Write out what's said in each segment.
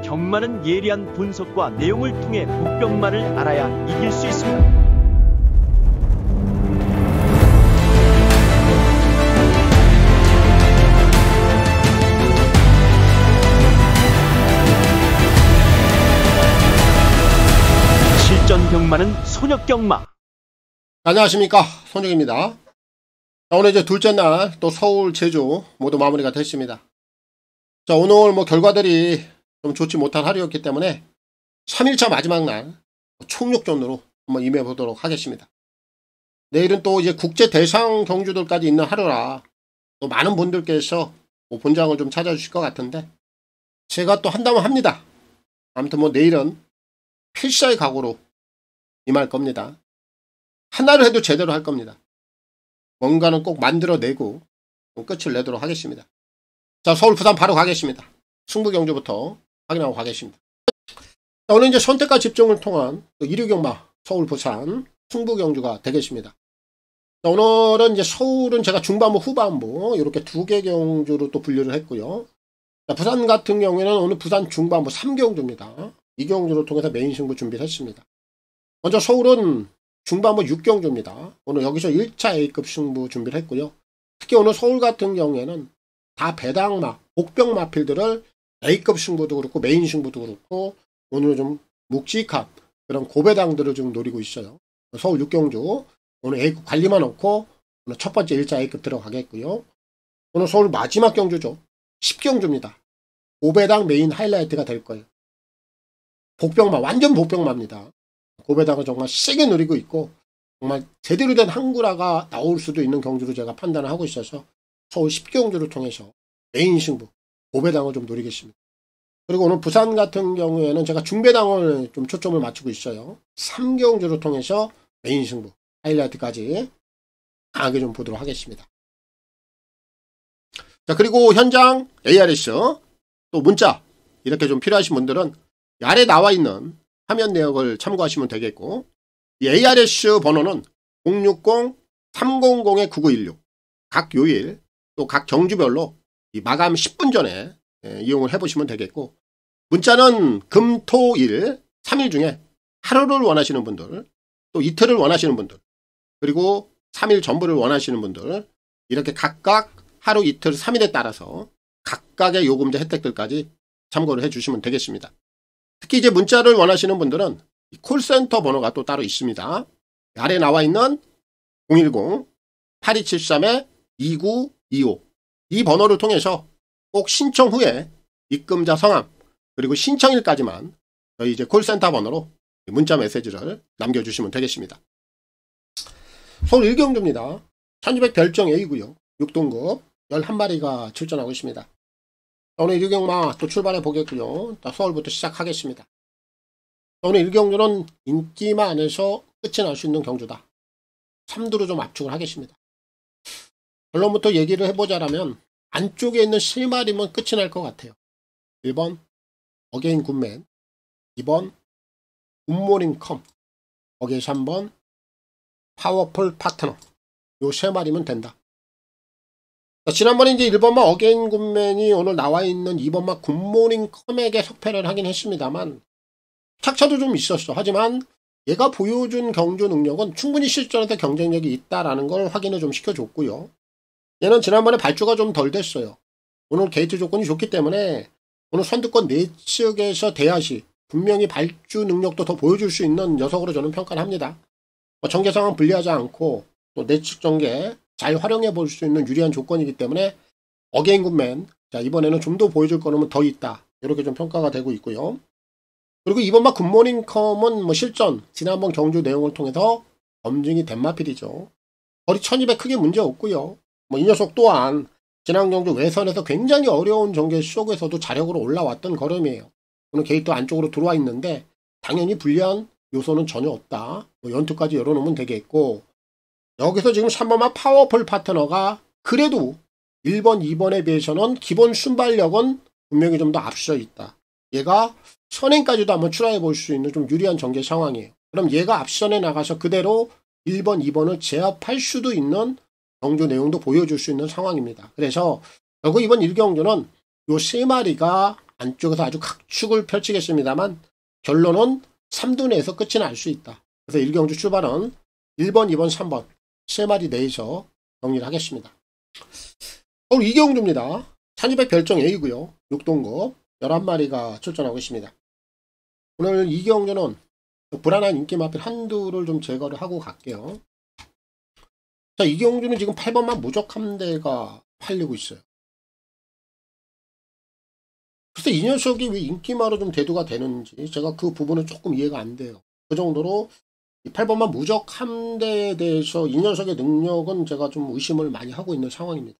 경마는 예리한 분석과 내용을 통해 복병마를 알아야 이길 수 있습니다. 실전 경마는 손역경마. 안녕하십니까, 손역입니다. 오늘 이제 둘째 날 또 서울, 제주 모두 마무리가 됐습니다. 자, 오늘 결과들이 좀 좋지 못한 하루였기 때문에 3일차 마지막 날 총력전으로 한번 임해 보도록 하겠습니다. 내일은 또 이제 국제 대상 경주들까지 있는 하루라 또 많은 분들께서 본장을 좀 찾아주실 것 같은데 제가 또 한다면 합니다. 아무튼 내일은 필사의 각오로 임할 겁니다. 하나를 해도 제대로 할 겁니다. 뭔가는 꼭 만들어내고 끝을 내도록 하겠습니다. 자, 서울, 부산 바로 가겠습니다. 승부 경주부터 확인하고 가겠습니다. 자, 오늘 이제 선택과 집중을 통한 1위 경마 서울, 부산 승부 경주가 되겠습니다. 자, 오늘은 이제 서울은 제가 중반부, 후반부 이렇게 두 개 경주로 또 분류를 했고요. 자, 부산 같은 경우에는 오늘 부산 중반부 3경주입니다. 이 경주를 통해서 메인 승부 준비를 했습니다. 먼저 서울은 중반부 6경주입니다. 오늘 여기서 1차 A급 승부 준비를 했고요. 특히 오늘 서울 같은 경우에는 다 배당마, 복병 마필들을 A급 승부도 그렇고 메인 승부도 그렇고 오늘은 좀 묵직한 그런 고배당들을 좀 노리고 있어요. 서울 6경주 오늘 A급 관리만 넣고 오늘 첫 번째 1차 A급 들어가겠고요. 오늘 서울 마지막 경주죠. 10경주입니다. 고배당 메인 하이라이트가 될 거예요. 복병마, 완전 복병마입니다. 고배당을 정말 세게 노리고 있고 정말 제대로 된 항구라가 나올 수도 있는 경주로 제가 판단을 하고 있어서 서울 10경주를 통해서 메인 승부, 고배당을 좀 노리겠습니다. 그리고 오늘 부산 같은 경우에는 제가 중배당을 좀 초점을 맞추고 있어요. 3경주를 통해서 메인 승부, 하이라이트까지 강하게 좀 보도록 하겠습니다. 자, 그리고 현장 ARS 또 문자 이렇게 좀 필요하신 분들은 아래 나와 있는 화면 내역을 참고하시면 되겠고 이 ARS 번호는 060-300-9916 각 요일 또 각 경주별로 이 마감 10분 전에 이용을 해보시면 되겠고 문자는 금, 토, 일 3일 중에 하루를 원하시는 분들 또 이틀을 원하시는 분들 그리고 3일 전부를 원하시는 분들 이렇게 각각 하루, 이틀, 3일에 따라서 각각의 요금제 혜택들까지 참고를 해주시면 되겠습니다. 특히 이제 문자를 원하시는 분들은 콜센터 번호가 또 따로 있습니다. 아래 나와 있는 010-8273-2925 이 번호를 통해서 꼭 신청 후에 입금자 성함 그리고 신청일까지만 저희 이제 콜센터 번호로 문자 메시지를 남겨주시면 되겠습니다. 서울 1경주입니다. 1200 별정 A고요. 6등급 11마리가 출전하고 있습니다. 오늘 1경마 또 출발해 보겠고요. 서울부터 시작하겠습니다. 오늘 1경주는 인기만 안에서 끝이 날 수 있는 경주다. 3두로 좀 압축을 하겠습니다. 결론부터 얘기를 해보자라면 안쪽에 있는 3마리면 끝이 날 것 같아요. 1번 어게인 굿맨, 2번 굿모닝 컴, 거기에 3번 파워풀 파트너 요 3마리면 된다. 지난번에 이제 1번마 어게인 굿맨이 오늘 나와 있는 2번마 굿모닝 컴에게 석패를 하긴 했습니다만 착차도 좀 있었어. 하지만 얘가 보여준 경주 능력은 충분히 실전에서 경쟁력이 있다라는 걸 확인을 좀 시켜줬고요. 얘는 지난번에 발주가 좀 덜 됐어요. 오늘 게이트 조건이 좋기 때문에 오늘 선두권 내측에서 대하시 분명히 발주 능력도 더 보여줄 수 있는 녀석으로 저는 평가를 합니다. 전개 상황 불리하지 않고 또 내측 전개 잘 활용해 볼 수 있는 유리한 조건이기 때문에 어게인 굿맨 자 이번에는 좀 더 보여줄 거는 더 있다. 이렇게 좀 평가가 되고 있고요. 그리고 이번만 굿모닝 컴은 실전 지난번 경주 내용을 통해서 검증이 된 마필이죠. 거리 1200 크게 문제 없고요. 이 녀석 또한 지난 경주 외선에서 굉장히 어려운 전개 속에서도 자력으로 올라왔던 걸음이에요. 오늘 게이트 안쪽으로 들어와 있는데 당연히 불리한 요소는 전혀 없다. 연투까지 열어놓으면 되겠고 여기서 지금 3번만 파워풀 파트너가 그래도 1번, 2번에 비해서는 기본 순발력은 분명히 좀 더 앞서 있다. 얘가 선행까지도 한번 출하해 볼 수 있는 좀 유리한 전개 상황이에요. 그럼 얘가 앞선에 나가서 그대로 1번, 2번을 제압할 수도 있는 경주 내용도 보여줄 수 있는 상황입니다. 그래서 결국 이번 1경주는 요 3마리가 안쪽에서 아주 각축을 펼치겠습니다만 결론은 3두 내에서 끝이 날 수 있다. 그래서 1경주 출발은 1번, 2번, 3번 3마리 내에서 정리를 하겠습니다. 오늘 2경주입니다. 1200 별정 A고요. 6동급 11마리가 출전하고 있습니다. 오늘 2경주는 불안한 인기 마필 한두를 좀 제거를 하고 갈게요. 자, 2경주는 지금 8번만 무적 함대가 팔리고 있어요. 글쎄 이 녀석이 왜 인기마로 좀 대두가 되는지 제가 그 부분은 조금 이해가 안 돼요. 그 정도로 8번만 무적 함대에 대해서 이 녀석의 능력은 제가 좀 의심을 많이 하고 있는 상황입니다.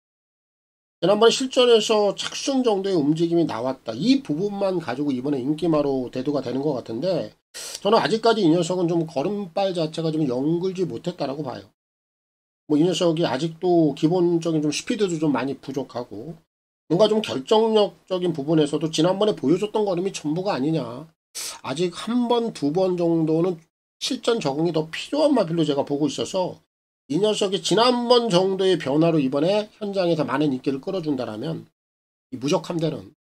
지난번에 실전에서 착순 정도의 움직임이 나왔다. 이 부분만 가지고 이번에 인기마로 대두가 되는 것 같은데 저는 아직까지 이 녀석은 좀 걸음발 자체가 좀 연글지 못했다라고 봐요. 뭐 이 녀석이 아직도 기본적인 좀 스피드도 좀 많이 부족하고 뭔가 좀 결정력적인 부분에서도 지난번에 보여줬던 걸음이 전부가 아니냐. 아직 한 번, 두 번 정도는 실전 적응이 더 필요한 마필로 제가 보고 있어서 이 녀석이 지난번 정도의 변화로 이번에 현장에서 많은 인기를 끌어준다라면 이 무적 함대는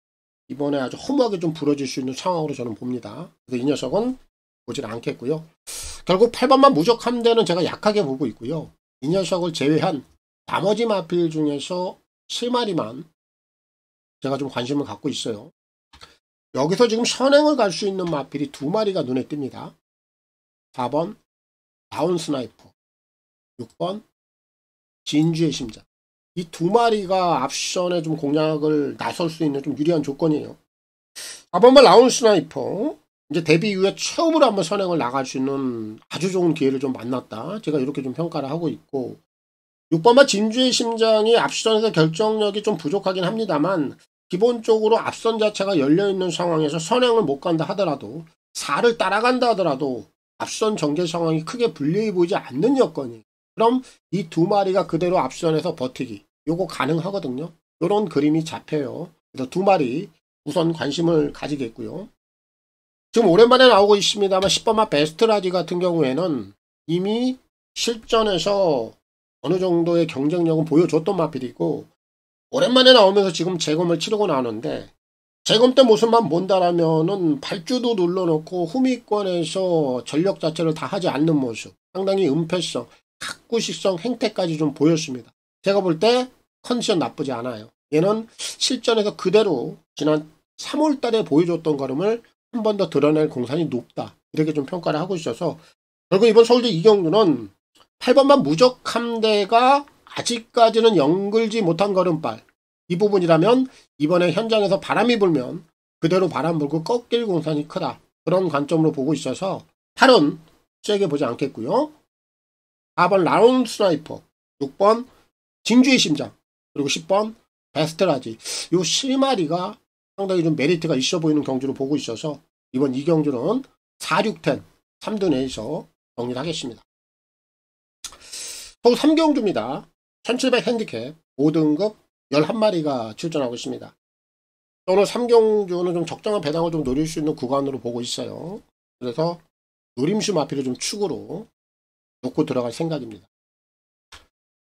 이번에 아주 허무하게 좀 부러질 수 있는 상황으로 저는 봅니다. 그래서 이 녀석은 보질 않겠고요. 결국 8번만 무적 함대는 제가 약하게 보고 있고요. 이 녀석을 제외한 나머지 마필 중에서 7마리만 제가 좀 관심을 갖고 있어요. 여기서 지금 선행을 갈 수 있는 마필이 2마리가 눈에 띕니다. 4번 라운 스나이퍼, 6번 진주의 심장. 이 2마리가 앞선에 좀 공략을 나설 수 있는 좀 유리한 조건이에요. 4번만 라운 스나이퍼 이제 데뷔 이후에 처음으로 한번 선행을 나갈 수 있는 아주 좋은 기회를 좀 만났다. 제가 이렇게 좀 평가를 하고 있고 6번만 진주의 심장이 앞선에서 결정력이 좀 부족하긴 합니다만 기본적으로 앞선 자체가 열려있는 상황에서 선행을 못 간다 하더라도 4를 따라간다 하더라도 앞선 전개 상황이 크게 불리해 보이지 않는 여건이 그럼 이 2마리가 그대로 앞선에서 버티기 요거 가능하거든요. 요런 그림이 잡혀요. 그래서 2마리 우선 관심을 가지겠고요. 지금 오랜만에 나오고 있습니다만 10번만 베스트라지 같은 경우에는 이미 실전에서 어느 정도의 경쟁력은 보여줬던 마필이고 오랜만에 나오면서 지금 재검을 치르고 나오는데 재검 때 모습만 본다라면은 발주도 눌러놓고 후미권에서 전력 자체를 다 하지 않는 모습 상당히 은폐성, 각구식성 행태까지 좀 보였습니다. 제가 볼 때 컨디션 나쁘지 않아요. 얘는 실전에서 그대로 지난 3월 달에 보여줬던 걸음을 한 번 더 드러낼 공산이 높다. 이렇게 좀 평가를 하고 있어서 결국 이번 서울대 이경주는 8번만 무적 함대가 아직까지는 연글지 못한 걸음발 이 부분이라면 이번에 현장에서 바람이 불면 그대로 바람 불고 꺾일 공산이 크다. 그런 관점으로 보고 있어서 8은 세게 보지 않겠고요. 4번 라운 스나이퍼, 6번 진주의 심장, 그리고 10번 베스트라지 요 7마리가 상당히 좀 메리트가 있어 보이는 경주로 보고 있어서 이번 이 경주는 4, 6, 10 3두 내에서 정리를 하겠습니다. 또 3경주입니다. 1700 핸디캡 5등급 11마리가 출전하고 있습니다. 오늘 3경주는 좀 적정한 배당을 좀 노릴 수 있는 구간으로 보고 있어요. 그래서 노림수 마필을 좀 축으로 놓고 들어갈 생각입니다.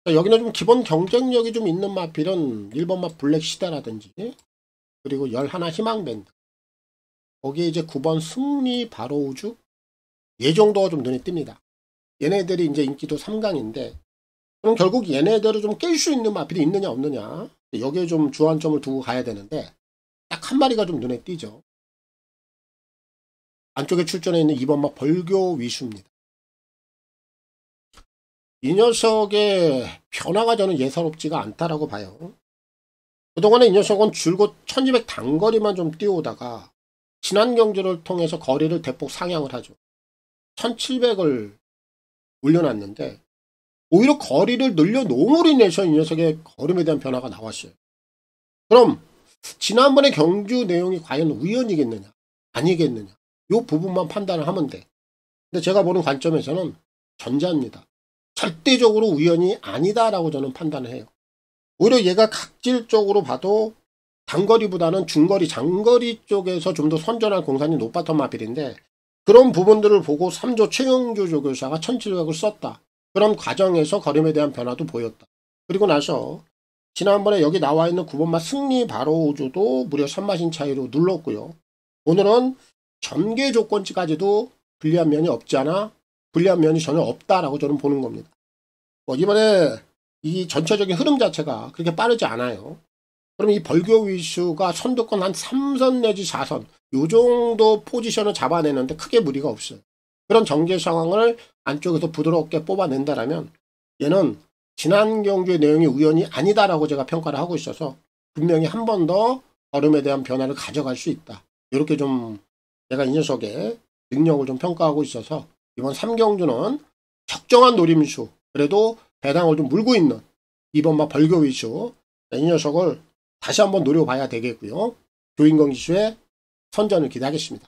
여기는 좀 기본 경쟁력이 좀 있는 마필은 1번마 블랙 시다라든지 그리고 11 희망밴드 거기에 이제 9번 승리 바로우주 얘 정도가 좀 눈에 띕니다. 얘네들이 이제 인기도 3강인데 그럼 결국 얘네들을 좀 깰 수 있는 마필이 있느냐 없느냐 여기에 좀 주안점을 두고 가야 되는데 딱 한 마리가 좀 눈에 띄죠. 안쪽에 출전해 있는 2번마 벌교 위수입니다. 이 녀석의 변화가 저는 예사롭지가 않다라고 봐요. 그동안에 이 녀석은 줄곧 1200 단거리만 좀 뛰어오다가 지난 경주를 통해서 거리를 대폭 상향을 하죠. 1700을 올려놨는데 오히려 거리를 늘려놓음으로 인해서 이 녀석의 걸음에 대한 변화가 나왔어요. 그럼 지난번에 경주 내용이 과연 우연이겠느냐 아니겠느냐 이 부분만 판단을 하면 돼. 근데 제가 보는 관점에서는 전자입니다. 절대적으로 우연이 아니다라고 저는 판단을 해요. 오히려 얘가 각질적으로 봐도 단거리보다는 중거리, 장거리 쪽에서 좀 더 선전한 공산이 높았던 마필인데 그런 부분들을 보고 3조 최영주 조교사가 1700을 썼다. 그런 과정에서 걸음에 대한 변화도 보였다. 그리고 나서 지난번에 여기 나와 있는 9번마 승리 바로우주도 무려 3마신 차이로 눌렀고요. 오늘은 전개 조건치까지도 불리한 면이 없지 않아 불리한 면이 전혀 없다라고 저는 보는 겁니다. 이번에 이 전체적인 흐름 자체가 그렇게 빠르지 않아요. 그럼 이 벌교 위슈가 선두권 한 3선 내지 4선 요 정도 포지션을 잡아내는데 크게 무리가 없어요. 그런 전개 상황을 안쪽에서 부드럽게 뽑아낸다라면 얘는 지난 경주의 내용이 우연이 아니다라고 제가 평가를 하고 있어서 분명히 한 번 더 걸음에 대한 변화를 가져갈 수 있다. 이렇게 좀 내가 이 녀석의 능력을 좀 평가하고 있어서 이번 3경주는 적정한 노림수, 그래도 배당을 좀 물고 있는 2번마 벌교 위슈, 이 녀석을 다시 한번 노려봐야 되겠고요. 조인건 기수의 선전을 기대하겠습니다.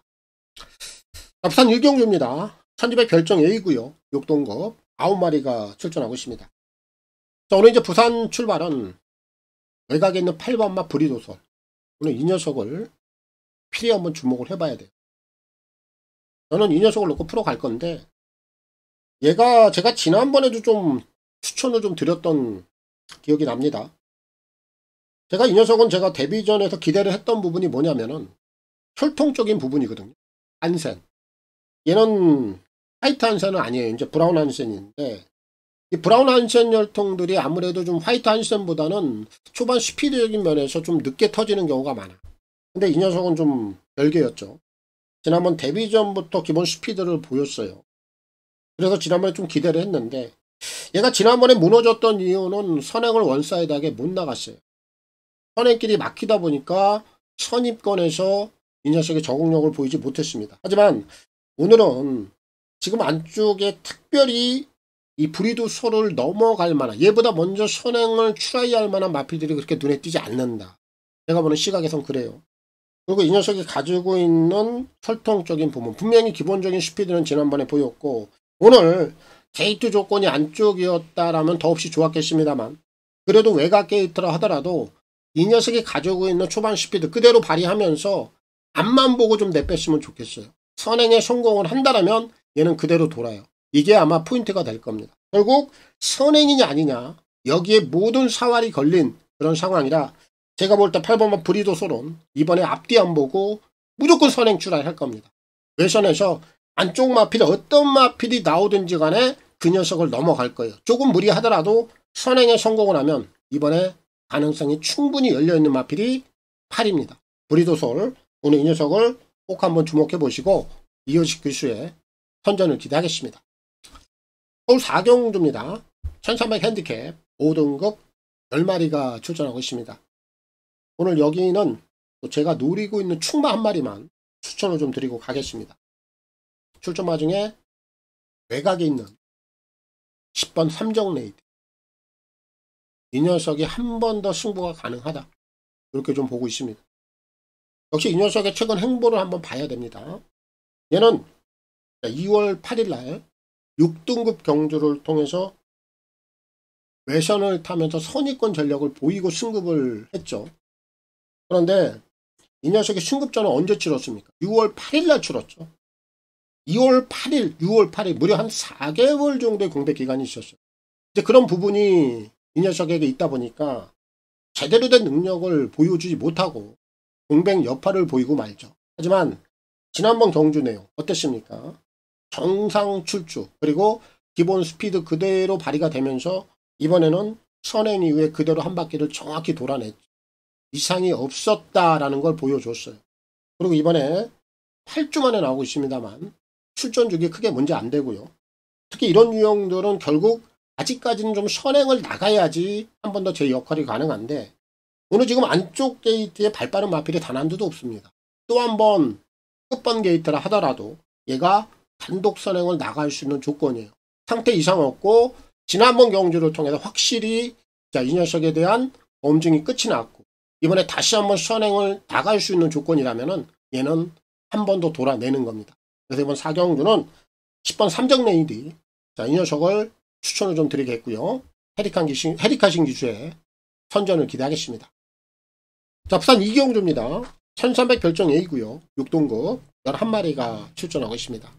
부산 1경주입니다. 1200 결정 A고요. 6동급 9마리가 출전하고 있습니다. 자, 오늘 이제 부산 출발은 외곽에 있는 8번마 브리도솔. 오늘 이 녀석을 필히 한번 주목을 해봐야 돼요. 저는 이 녀석을 놓고 프로 갈 건데, 얘가 제가 지난번에도 좀 추천을 좀 드렸던 기억이 납니다. 제가 이 녀석은 제가 데뷔전에서 기대를 했던 부분이 뭐냐면은 혈통적인 부분이거든요. 안센. 얘는 화이트 한센은 아니에요. 이제 브라운 한센인데, 이 브라운 한센 혈통들이 아무래도 좀 화이트 한센보다는 초반 스피드적인 면에서 좀 늦게 터지는 경우가 많아. 근데 이 녀석은 좀 별개였죠. 지난번 데뷔전부터 기본 스피드를 보였어요. 그래서 지난번에 좀 기대를 했는데, 얘가 지난번에 무너졌던 이유는 선행을 원사이드하게 못 나갔어요. 선행길이 막히다 보니까 선입권에서 이 녀석의 적응력을 보이지 못했습니다. 하지만 오늘은 지금 안쪽에 특별히 이 브리도솔을 넘어갈 만한, 얘보다 먼저 선행을 트라이할 만한 마필들이 그렇게 눈에 띄지 않는다. 제가 보는 시각에선 그래요. 그리고 이 녀석이 가지고 있는 혈통적인 부분, 분명히 기본적인 스피드는 지난번에 보였고, 오늘 게이트 조건이 안쪽이었다라면 더없이 좋았겠습니다만, 그래도 외곽 게이트라 하더라도 이 녀석이 가지고 있는 초반 스피드 그대로 발휘하면서 앞만 보고 좀 내뺐으면 좋겠어요. 선행에 성공을 한다라면 얘는 그대로 돌아요. 이게 아마 포인트가 될 겁니다. 결국 선행이냐 아니냐, 여기에 모든 사활이 걸린 그런 상황이라 제가 볼 때 8번만 브리도솔은 이번에 앞뒤 안 보고 무조건 선행 출하를 할 겁니다. 외선에서 안쪽 마필이 어떤 마필이 나오든지 간에 그 녀석을 넘어갈 거예요. 조금 무리하더라도 선행에 성공을 하면 이번에 가능성이 충분히 열려있는 마필이 8입니다. 브리도솔, 오늘 이 녀석을 꼭 한번 주목해 보시고 이효식 교수의 선전을 기대하겠습니다. 서울 4경주입니다. 1300 핸디캡 5등급 10마리가 출전하고 있습니다. 오늘 여기는 제가 노리고 있는 충마 한 마리만 추천을 좀 드리고 가겠습니다. 출전마 중에 외곽에 있는 10번 삼정레이드. 이 녀석이 한 번 더 승부가 가능하다. 이렇게 좀 보고 있습니다. 역시 이 녀석의 최근 행보를 한번 봐야 됩니다. 얘는 2월 8일날 6등급 경주를 통해서 외선을 타면서 선의권 전력을 보이고 승급을 했죠. 그런데 이 녀석의 승급전은 언제 치렀습니까? 6월 8일날 치렀죠. 2월 8일, 6월 8일 무려 한 4개월 정도의 공백 기간이 있었어요. 이제 그런 부분이 이 녀석에게 있다 보니까 제대로 된 능력을 보여주지 못하고 공백 여파를 보이고 말죠. 하지만 지난번 경주 내용 어땠습니까? 정상 출주, 그리고 기본 스피드 그대로 발휘가 되면서 이번에는 선행 이후에 그대로 한 바퀴를 정확히 돌아냈죠. 이상이 없었다라는 걸 보여줬어요. 그리고 이번에 8주 만에 나오고 있습니다만 출전 주기 크게 문제 안 되고요. 특히 이런 유형들은 결국 아직까지는 좀 선행을 나가야지 한 번 더 제 역할이 가능한데, 오늘 지금 안쪽 게이트에 발빠른 마필이 단 한 두도 없습니다. 또 한 번 끝번 게이트라 하더라도 얘가 단독 선행을 나갈 수 있는 조건이에요. 상태 이상 없고 지난번 경주를 통해서 확실히 이 녀석에 대한 검증이 끝이 났고 이번에 다시 한번 선행을 나갈 수 있는 조건이라면은 얘는 한 번 더 돌아내는 겁니다. 그래서 이번 4경주는 10번 삼정레이디, 이 녀석을 추천을 좀 드리겠고요. 헤리카신 기수의 선전을 기대하겠습니다. 자, 부산 2경주입니다. 1300 결정 A고요. 6등급 11마리가 출전하고 있습니다.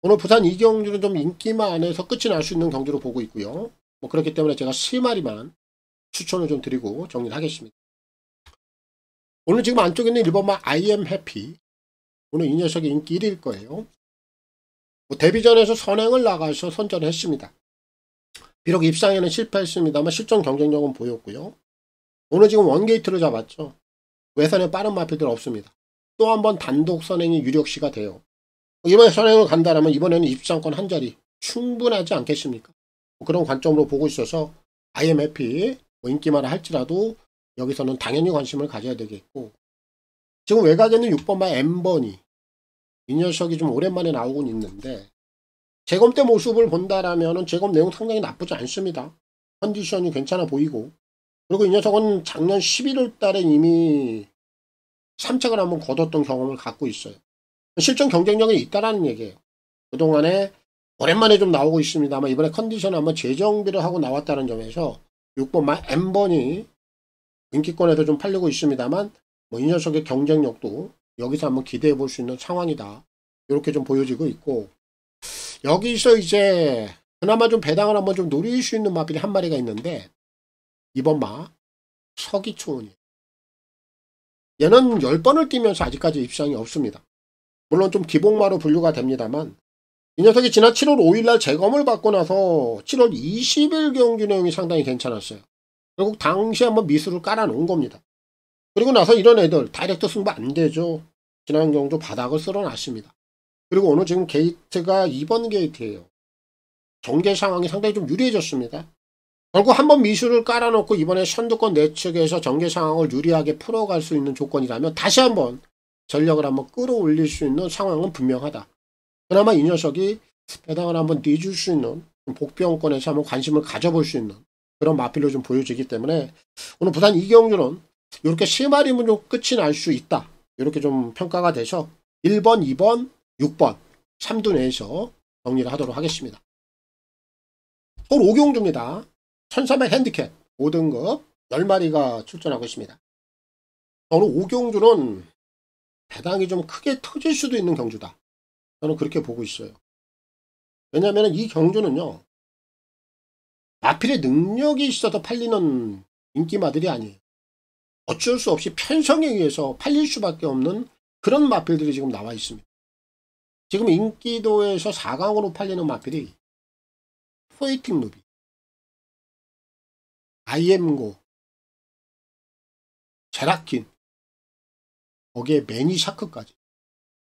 오늘 부산 2경주는 좀 인기만 안에서 끝이 날 수 있는 경주로 보고 있고요. 그렇기 때문에 제가 3마리만 추천을 좀 드리고 정리를 하겠습니다. 오늘 지금 안쪽에 있는 1번마 I am happy. 오늘 이 녀석이 인기 1위일 거예요. 데뷔전에서 선행을 나가서 선전을 했습니다. 비록 입상에는 실패했습니다만 실전 경쟁력은 보였고요. 오늘 지금 원게이트를 잡았죠. 외선에 빠른 마필들 없습니다. 또 한 번 단독 선행이 유력시가 돼요. 이번에 선행을 간다라면 이번에는 입상권 한 자리 충분하지 않겠습니까? 그런 관점으로 보고 있어서 I am happy 인기마라 할지라도 여기서는 당연히 관심을 가져야 되겠고, 지금 외곽에 있는 6번마 엠버니 이 녀석이 좀 오랜만에 나오곤 있는데 재검 때 모습을 본다라면 재검 내용 상당히 나쁘지 않습니다. 컨디션이 괜찮아 보이고, 그리고 이 녀석은 작년 11월 달에 이미 3착을 한번 거뒀던 경험을 갖고 있어요. 실전 경쟁력이 있다라는 얘기예요. 그동안에 오랜만에 좀 나오고 있습니다만 이번에 컨디션 한번 재정비를 하고 나왔다는 점에서 6번마 엠버니 인기권에서 좀 팔리고 있습니다만 이 녀석의 경쟁력도 여기서 한번 기대해 볼 수 있는 상황이다. 이렇게 좀 보여지고 있고, 여기서 이제 그나마 좀 배당을 한번 좀 노릴 수 있는 마필이 한 마리가 있는데 2번마 서기초원이에요. 얘는 10번을 뛰면서 아직까지 입상이 없습니다. 물론 좀 기복마로 분류가 됩니다만 이 녀석이 지난 7월 5일날 재검을 받고 나서 7월 20일 경기 내용이 상당히 괜찮았어요. 결국 당시 한번 미수를 깔아놓은 겁니다. 그리고 나서 이런 애들 다이렉트 승부 안 되죠. 지난 경주 바닥을 쓸어놨습니다. 그리고 오늘 지금 게이트가 2번 게이트예요. 정계 상황이 상당히 좀 유리해졌습니다. 결국 한번 미수를 깔아놓고 이번에 선두권 내측에서 정계 상황을 유리하게 풀어갈 수 있는 조건이라면 다시 한번 전력을 한번 끌어올릴 수 있는 상황은 분명하다. 그나마 이 녀석이 배당을 한번 내줄 수 있는 복병권에서 한번 관심을 가져볼 수 있는 그런 마필로 좀 보여지기 때문에 오늘 부산 이경주는 이렇게 3마리면 좀 끝이 날 수 있다. 이렇게 좀 평가가 돼서 1번, 2번, 6번 3두 내에서 정리를 하도록 하겠습니다. 서울 오경주입니다. 1300 핸디캡 5등급 10마리가 출전하고 있습니다. 오늘 오경주는 배당이 좀 크게 터질 수도 있는 경주다. 저는 그렇게 보고 있어요. 왜냐하면 이 경주는요, 마필의 능력이 있어서 팔리는 인기마들이 아니에요. 어쩔 수 없이 편성에 의해서 팔릴 수밖에 없는 그런 마필들이 지금 나와 있습니다. 지금 인기도에서 4강으로 팔리는 마필이 포에틱 루비, 아이엠고, 제라킨, 거기에 매니샤크까지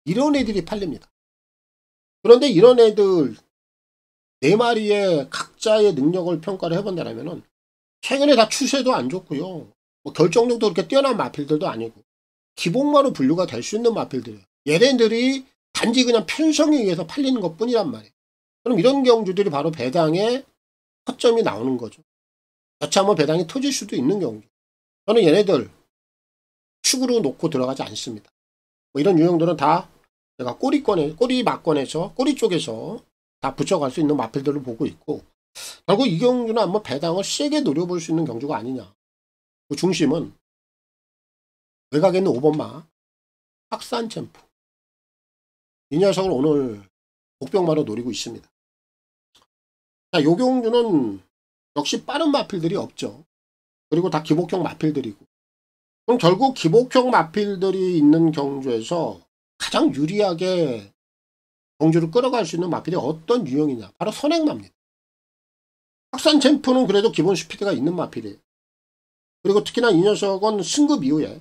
이런 애들이 팔립니다. 그런데 이런 애들 4마리의 각자의 능력을 평가를 해본다면 최근에 다 추세도 안 좋고요. 결정력도 그렇게 뛰어난 마필들도 아니고 기복마로 분류가 될 수 있는 마필들이에요. 얘네들이 단지 그냥 편성에 의해서 팔리는 것 뿐이란 말이에요. 그럼 이런 경주들이 바로 배당에 허점이 나오는 거죠. 여차하면 배당이 터질 수도 있는 경주. 저는 얘네들 축으로 놓고 들어가지 않습니다. 이런 유형들은 다 제가 꼬리 막권에서 꼬리 쪽에서 다 붙여갈 수 있는 마필들을 보고 있고, 결국 이 경주는 한번 배당을 세게 노려볼 수 있는 경주가 아니냐. 그 중심은 외곽에 있는 5번마 학산 챔프 이 녀석을 오늘 복병마로 노리고 있습니다. 자, 요 경주는 역시 빠른 마필들이 없죠. 그리고 다 기복형 마필들이고, 그럼 결국 기복형 마필들이 있는 경주에서 가장 유리하게 경주를 끌어갈 수 있는 마필이 어떤 유형이냐, 바로 선행마입니다. 학산 챔프는 그래도 기본 스피드가 있는 마필이에요. 그리고 특히나 이 녀석은 승급 이후에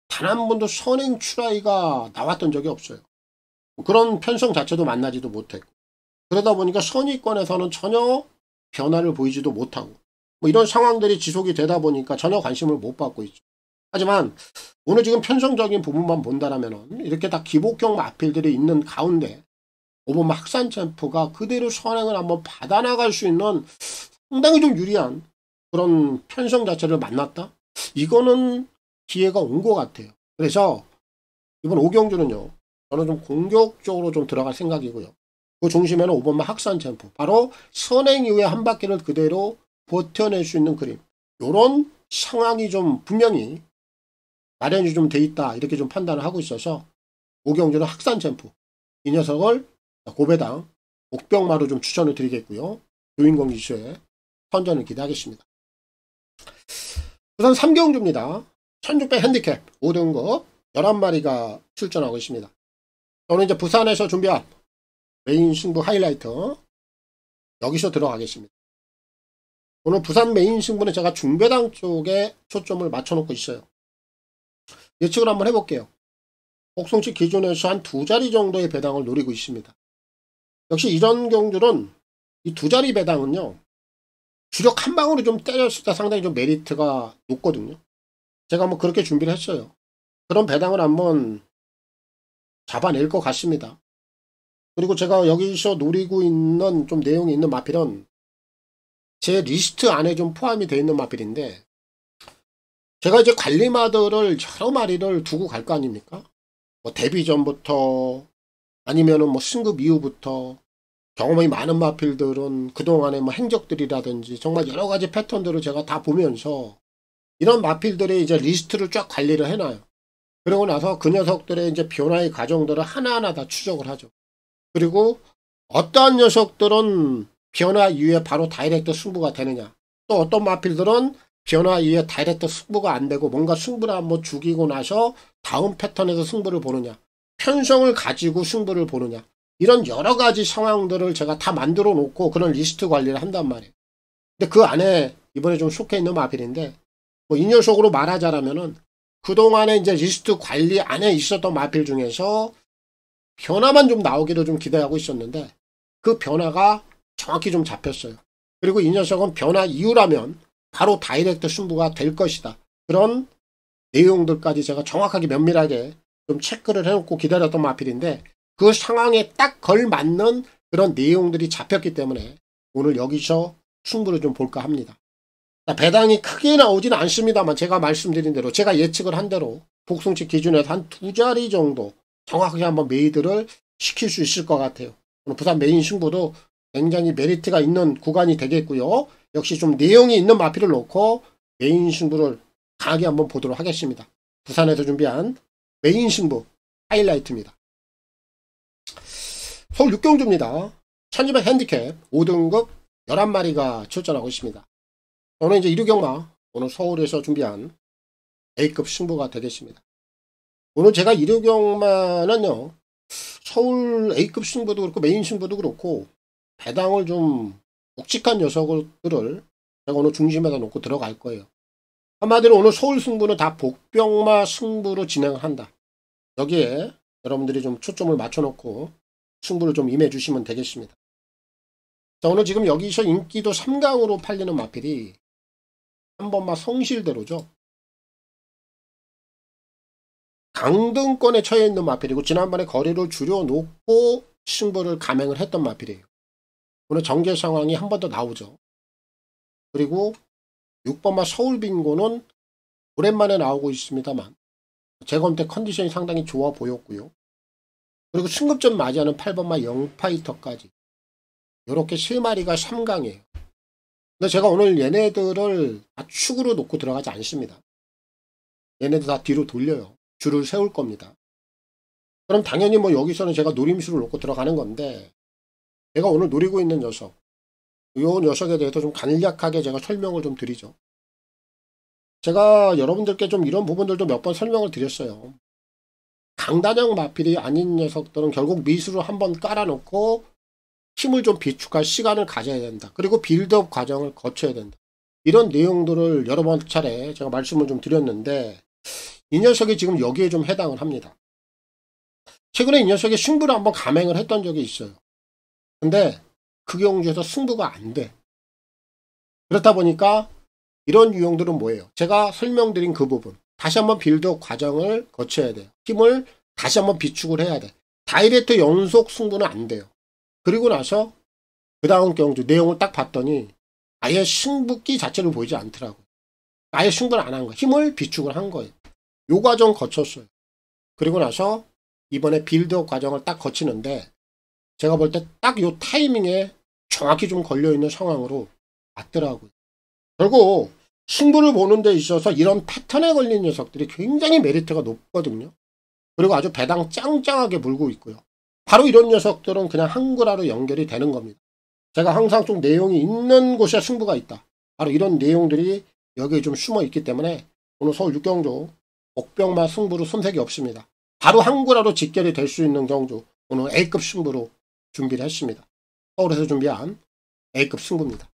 단 한 번도 선행 출하이가 나왔던 적이 없어요. 그런 편성 자체도 만나지도 못했고, 그러다 보니까 선의권에서는 전혀 변화를 보이지도 못하고 이런 상황들이 지속이 되다 보니까 전혀 관심을 못 받고 있죠. 하지만 오늘 지금 편성적인 부분만 본다라면 이렇게 다 기복형 마필들이 있는 가운데 5번마 학산 챔프가 그대로 선행을 한번 받아나갈 수 있는 상당히 좀 유리한 그런 편성 자체를 만났다? 이거는 기회가 온 것 같아요. 그래서 이번 오경주는요, 저는 좀 공격적으로 좀 들어갈 생각이고요. 그 중심에는 5번마 학산 챔프, 바로 선행 이후에 한 바퀴를 그대로 버텨낼 수 있는 그림, 요런 상황이 좀 분명히 마련이 좀 돼 있다, 이렇게 좀 판단을 하고 있어서 오경주는 학산 챔프 이 녀석을 고배당 옥병마로 좀 추천을 드리겠고요. 조인공 기수의 선전을 기대하겠습니다. 우선 3경주입니다. 1600 핸디캡 5등급 11마리가 출전하고 있습니다. 저는 이제 부산에서 준비한 메인 승부 하이라이트 여기서 들어가겠습니다. 오늘 부산 메인 승부는 제가 중배당 쪽에 초점을 맞춰놓고 있어요. 예측을 한번 해볼게요. 복송치 기준에서 한 2자리 정도의 배당을 노리고 있습니다. 역시 이전 경주는 이 2자리 배당은요, 주력 한 방으로 좀 때렸을 때 상당히 좀 메리트가 높거든요. 제가 뭐 그렇게 준비를 했어요. 그런 배당을 한번 잡아낼 것 같습니다. 그리고 제가 여기서 노리고 있는 좀 내용이 있는 마필은 제 리스트 안에 좀 포함이 되어 있는 마필인데, 제가 이제 관리마들을 여러 마리를 두고 갈 거 아닙니까? 뭐 데뷔 전부터 아니면은 뭐 승급 이후부터 경험이 많은 마필들은 그동안의 뭐 행적들이라든지 정말 여러 가지 패턴들을 제가 다 보면서 이런 마필들의 이제 리스트를 쫙 관리를 해놔요. 그러고 나서 그 녀석들의 이제 변화의 과정들을 하나하나 다 추적을 하죠. 그리고 어떠한 녀석들은 변화 이후에 바로 다이렉트 승부가 되느냐, 또 어떤 마필들은 변화 이후에 다이렉트 승부가 안 되고 뭔가 승부를 한번 죽이고 나서 다음 패턴에서 승부를 보느냐, 편성을 가지고 승부를 보느냐, 이런 여러 가지 상황들을 제가 다 만들어 놓고 그런 리스트 관리를 한단 말이에요. 근데 그 안에 이번에 좀 속해 있는 마필인데, 뭐 이 녀석으로 말하자라면은 그동안에 이제 리스트 관리 안에 있었던 마필 중에서 변화만 좀 나오기를 좀 기대하고 있었는데 그 변화가 정확히 좀 잡혔어요. 그리고 이 녀석은 변화 이후라면 바로 다이렉트 승부가 될 것이다. 그런 내용들까지 제가 정확하게 면밀하게 좀 체크를 해놓고 기다렸던 마필인데, 그 상황에 딱 걸맞는 그런 내용들이 잡혔기 때문에 오늘 여기서 승부를 좀 볼까 합니다. 배당이 크게 나오지는 않습니다만 제가 말씀드린 대로, 제가 예측을 한 대로 복송치 기준에서 한 2자리 정도 정확하게 한번 메이드를 시킬 수 있을 것 같아요. 오늘 부산 메인 승부도 굉장히 메리트가 있는 구간이 되겠고요. 역시 좀 내용이 있는 마필을 놓고 메인 승부를 강하게 한번 보도록 하겠습니다. 부산에서 준비한 메인 승부 하이라이트입니다. 서울 6경주입니다. 1200 핸디캡 5등급 11마리가 출전하고 있습니다. 저는 이제 1류경마 오늘 서울에서 준비한 A급 승부가 되겠습니다. 오늘 제가 1류경마는요, 서울 A급 승부도 그렇고 메인 승부도 그렇고 배당을 좀 묵직한 녀석들을 제가 오늘 중심에다 놓고 들어갈 거예요. 한마디로 오늘 서울 승부는 다 복병마 승부로 진행을 한다. 여기에 여러분들이 좀 초점을 맞춰놓고 승부를 좀 임해 주시면 되겠습니다. 자, 오늘 지금 여기서 인기도 3강으로 팔리는 마필이 한 번만 성실대로죠. 강등권에 처해 있는 마필이고 지난번에 거리를 줄여놓고 승부를 감행을 했던 마필이에요. 오늘 전개 상황이 한 번 더 나오죠. 그리고 6번마 서울빙고는 오랜만에 나오고 있습니다만 제가 볼 때 컨디션이 상당히 좋아 보였고요. 그리고 승급전 맞이하는 8번마 영파이터까지 이렇게 3마리가 3강이에요. 근데 제가 오늘 얘네들을 다 축으로 놓고 들어가지 않습니다. 얘네들 다 뒤로 돌려요. 줄을 세울 겁니다. 그럼 당연히 뭐 여기서는 제가 노림수를 놓고 들어가는 건데, 제가 오늘 노리고 있는 녀석, 이 녀석에 대해서 좀 간략하게 제가 설명을 좀 드리죠. 제가 여러분들께 좀 이런 부분들도 몇 번 설명을 드렸어요. 강단형 마필이 아닌 녀석들은 결국 미수로 한번 깔아놓고 힘을 좀 비축할 시간을 가져야 된다. 그리고 빌드업 과정을 거쳐야 된다. 이런 내용들을 여러 번 차례 제가 말씀을 좀 드렸는데, 이 녀석이 지금 여기에 좀 해당을 합니다. 최근에 이 녀석이 승부를 한번 감행을 했던 적이 있어요. 근데 그 경주에서 승부가 안 돼. 그렇다 보니까 이런 유형들은 뭐예요? 제가 설명드린 그 부분, 다시 한번 빌드업 과정을 거쳐야 돼요. 힘을 다시 한번 비축을 해야 돼. 다이렉트 연속 승부는 안 돼요. 그리고 나서 그 다음 경주 내용을 딱 봤더니 아예 승부기 자체를 보이지 않더라고요. 아예 승부를 안 한 거예요. 힘을 비축을 한 거예요. 요 과정 거쳤어요. 그리고 나서 이번에 빌드업 과정을 딱 거치는데 제가 볼 때 딱 요 타이밍에 정확히 좀 걸려있는 상황으로 맞더라고요. 결국 승부를 보는 데 있어서 이런 패턴에 걸린 녀석들이 굉장히 메리트가 높거든요. 그리고 아주 배당 짱짱하게 물고 있고요. 바로 이런 녀석들은 그냥 한글화로 연결이 되는 겁니다. 제가 항상 좀 내용이 있는 곳에 승부가 있다. 바로 이런 내용들이 여기에 좀 숨어 있기 때문에 오늘 서울 6경주 복병마 승부로 손색이 없습니다. 바로 한구라도 직결이 될 수 있는 경주 오늘 A급 승부로 준비를 했습니다. 서울에서 준비한 A급 승부입니다.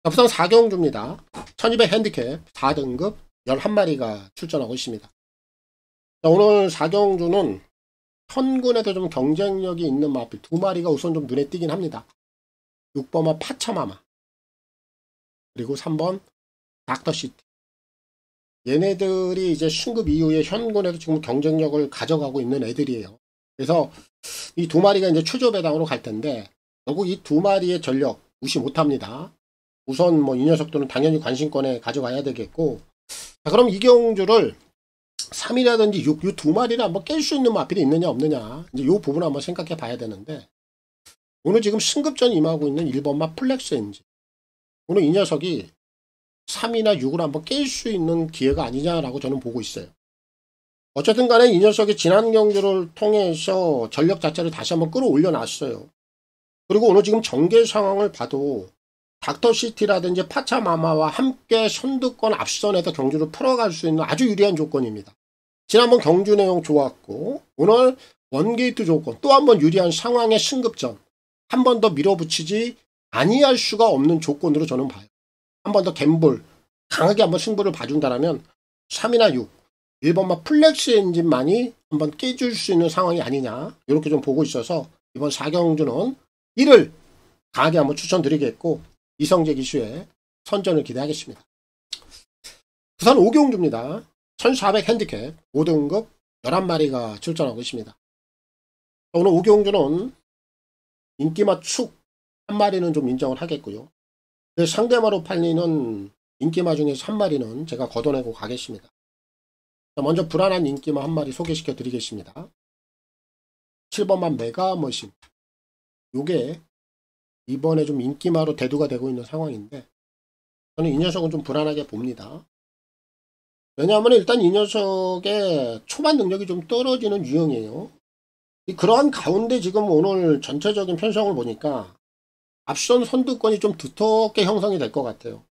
우선 4경주입니다. 1200 핸디캡 4등급 11마리가 출전하고 있습니다. 자, 오늘 4경주는 현군에서 좀 경쟁력이 있는 마필 2마리가 우선 좀 눈에 띄긴 합니다. 6번마 파차마마 그리고 3번 닥터시티. 얘네들이 이제 신급 이후에 현군에서 지금 경쟁력을 가져가고 있는 애들이에요. 그래서 이 2마리가 이제 추조 배당으로 갈 텐데 결국 이 2마리의 전력 무시 못합니다. 우선 뭐 이 녀석들은 당연히 관심권에 가져가야 되겠고, 자, 그럼 이 경주를 3이라든지 6, 이 2마리를 한번 깰 수 있는 마필이 있느냐 없느냐 이제 이 부분을 한번 생각해 봐야 되는데, 오늘 지금 승급전 임하고 있는 1번마 플렉스 엔진, 오늘 이 녀석이 3이나 6을 한번 깰 수 있는 기회가 아니냐라고 저는 보고 있어요. 어쨌든 간에 이 녀석이 지난 경주를 통해서 전력 자체를 다시 한번 끌어올려 놨어요. 그리고 오늘 지금 전개 상황을 봐도 닥터시티라든지 파차마마와 함께 선두권 앞선에서 경주를 풀어갈 수 있는 아주 유리한 조건입니다. 지난번 경주 내용 좋았고 오늘 원게이트 조건 또 한 번 유리한 상황의 승급전 한 번 더 밀어붙이지 아니할 수가 없는 조건으로 저는 봐요. 한 번 더 갬블 강하게 한번 승부를 봐준다면 3이나 6 1번마 플렉스 엔진만이 한번 깨줄 수 있는 상황이 아니냐 이렇게 좀 보고 있어서 이번 4경주는 1을 강하게 한번 추천드리겠고 이성재 기수의 선전을 기대하겠습니다. 부산 5경주입니다. 1400 핸디캡 5등급 11마리가 출전하고 있습니다. 오늘 5경주는 인기마 축 한 마리는 좀 인정을 하겠고요. 상대마로 팔리는 인기마 중에서 한 마리는 제가 걷어내고 가겠습니다. 먼저 불안한 인기마 한 마리 소개시켜 드리겠습니다. 7번만 메가머신. 요게 이번에 좀 인기마로 대두가 되고 있는 상황인데 저는 이 녀석은 좀 불안하게 봅니다. 왜냐하면 일단 이 녀석의 초반 능력이 좀 떨어지는 유형이에요. 그러한 가운데 지금 오늘 전체적인 편성을 보니까 앞선 선두권이 좀 두텁게 형성이 될 것 같아요.